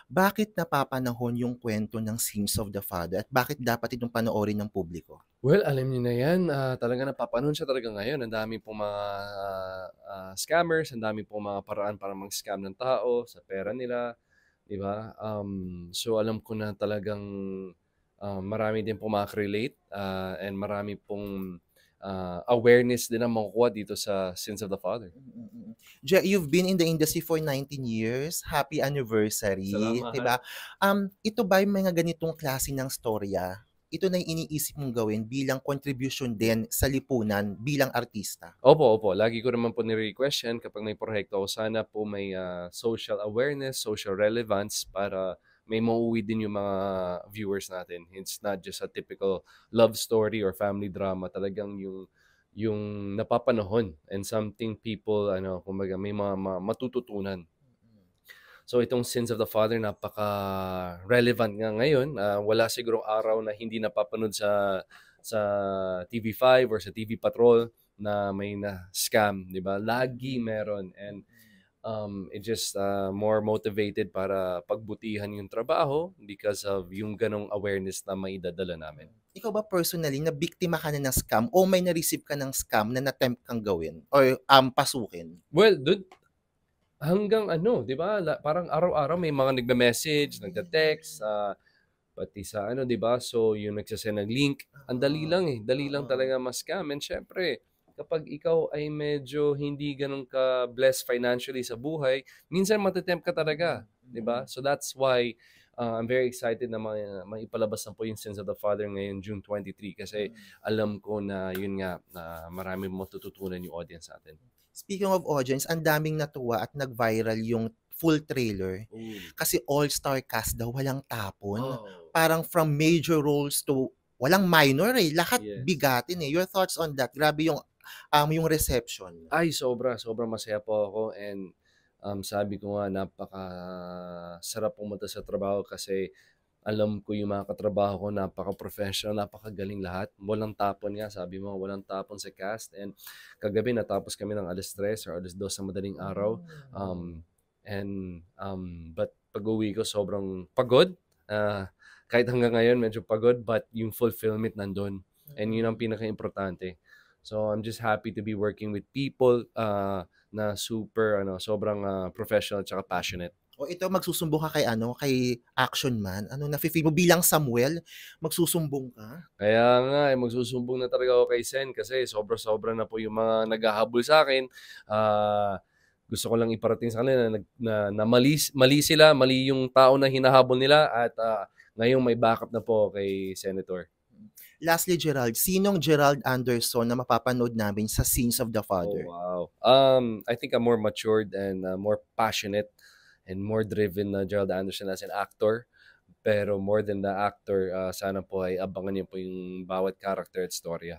Bakit napapanahon yung kwento ng Sins of the Father at bakit dapat itong panoorin ng publiko? Well, alam niyo na 'yan, talagang napapanood siya talaga ngayon. Ang dami pong mga, scammers, ang dami pong mga paraan para mang-scam ng tao sa pera nila, 'di ba? So alam ko na talagang, marami din pong relate and marami pong, awareness din ang makukuha dito sa Sins of the Father. You've been in the industry for 19 years. Happy anniversary, 'di Salamat. ba? Ito ba yung mga ganitong klase ng storya, ito na yung iniisip mong gawin bilang contribution din sa lipunan bilang artista? Opo, opo. Lagi ko naman po nire-request 'yan kapag may proyekto ako. Sana po may, social awareness, social relevance para may mauuwi din yung mga viewers natin. It's not just a typical love story or family drama. Talagang yung napapanahon and something people ano, kumbaga may mga matututunan. So itong Sins of the Father napaka-relevant nga ngayon, wala sigurong araw na hindi napapanood sa TV5 or sa TV Patrol na may na-scam, 'di ba? Lagi meron and, it just, more motivated para pagbutihan yung trabaho because of yung gano'ng awareness na maidadala namin. Ikaw ba personally nabiktima ka na ng scam o may na-receive ka ng scam na na-tempt kang gawin or, pasukin? Well, dun hanggang ano, 'di ba, parang araw-araw may mga nagme-message, nagte-text, pati sa ano, 'di ba? So, yung nagse-send ng link, ang dali lang, eh, dali lang Oo. talaga ma-scam and siyempre kapag ikaw ay medyo hindi gano'n ka-blessed financially sa buhay, minsan ka talaga, 'di ba? So, that's why, I'm very excited na maipalabas na po yung Sins of the Father ngayon June 23 kasi alam ko na yun nga, na maraming matututunan yung audience natin. Speaking of audience, ang daming natuwa at nag-viral yung full trailer. Ooh. Kasi all-star cast daw, walang tapon. Oh, Parang from major roles to walang minor eh. Lahat yes. bigatin eh. Your thoughts on that? Grabe yung reception. Ay sobra, sobrang masaya po ako and, sabi ko nga napakasarap pumunta sa trabaho kasi alam ko yung mga katrabaho ko napaka-professional, napakagaling lahat. Walang tapon nga, sabi mo walang tapon sa cast and kagabi natapos kami ng 3:00 or 2:00 ng madaling araw. Um, but pag-uwi ko sobrang pagod, kahit hanggang ngayon medyo pagod but yung fulfillment nandun and yun ang pinakaimportante. So, I'm just happy to be working with people, na super ano, sobrang, professional tsaka passionate. O ito, magsusumbong ka kay kay Action Man. Ano, nafi-feel mo bilang Samuel, magsusumbong ka? Kaya nga, eh, magsusumbong na talaga ako kay Sen kasi sobra-sobra na po yung mga naghahabol sa'kin. Gusto ko lang iparating sa kanila na mali mali sila, mali yung tao na hinahabol nila at, ngayong may backup na po kay Senator. Lastly, Gerald, sinong Gerald Anderson na mapapanood namin sa Sins of the Oh, Father? wow. I think I'm more matured and, more passionate and more driven na Gerald Anderson as an actor. Pero more than the actor, sana po ay abangan niyo po yung bawat character at storya.